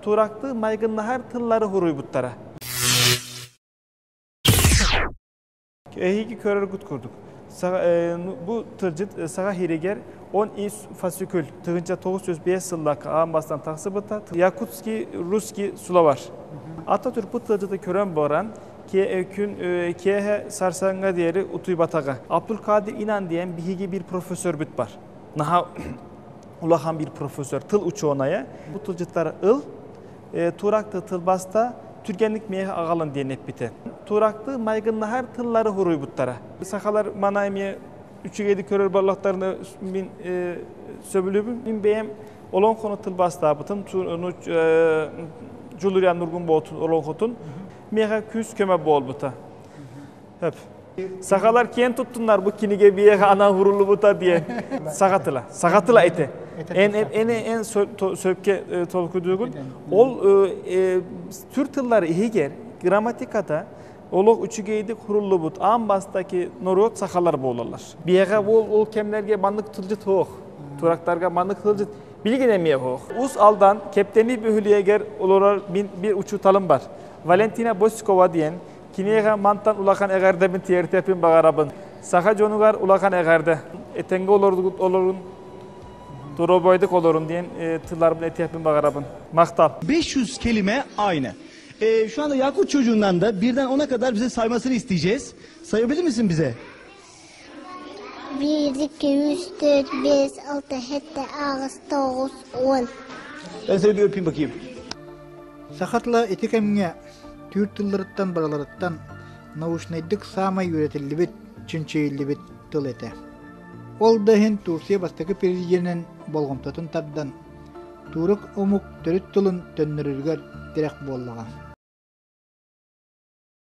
Turaklı maygınlahar tılları huruy buttara. Ehiki körör gut kurduk. Bu tılcıt sağa hiriger 10 is fasikül tığınca 905 yıllık ağambastan taksı bıta Yakutski, Ruski sulavar. Atatürk bu tılcıtı kören boran kiye sarsanga diyeri utuy bataga. Abdülkadir İnan diyen bir profesör büt var. Naha ulahan bir profesör tıl uçuğunaya. Bu tılcıtlar Turaklı tılbasta Türgenlik meyhe ağalın diyen hep bite. Turaklı maygınlahar tılları huruy buttara. Sakalar manaymiye 3-7 körör barlaklarını bin söbülübüm. Bin beyem olan konu tılbasta bıtın. Julurian Nurgun boğutun olan kotun. Meyhe küs köme boğul buta. Hep. Sakalar kiyen tuttunlar bu kinige bir ana hurulu buta diye. Sakatıla ete. En söpke tolkuduğun. Ol tür tılları ihiger gramatikada oluk üçügeydik hurullu but. Ambastaki norot sakalar boğularlar. Biyaga ol kemlerge manlık tılcıt hoğuk. Turaklarga manlık tılcıt bilginemeye hoğuk. Us aldan kepteni bühülüyeger olorar bir uçu talım var. Valentina Boskova diyen kinega mantan ulakan egerde bin tiyertepin bağarabın. Saka jonugar ulakan egerde. Etenge olurun. Doroboyduk olurun diyen tıllar bin etiyepin bağarabın. Maktal. 500 kelime aynı. Şu anda Yakut çocuğundan da birden 10'a kadar bize saymasını isteyeceğiz. Sayabilir misin bize? 1, 2, 3, 4, 5, 6, 7, 8, 9, 10. Ben seni bir öpeyim bakayım. Sakatla etikemine Türk tıllarıttan baralarıttan nauşnaydık samay üretillibit, çınçıyillibit tıl ete. Ol dahin Tursiya bastaki perijenin bolgomtatın tabdan. Turuk omuk törüt tılın tönnürürger direk bollağa.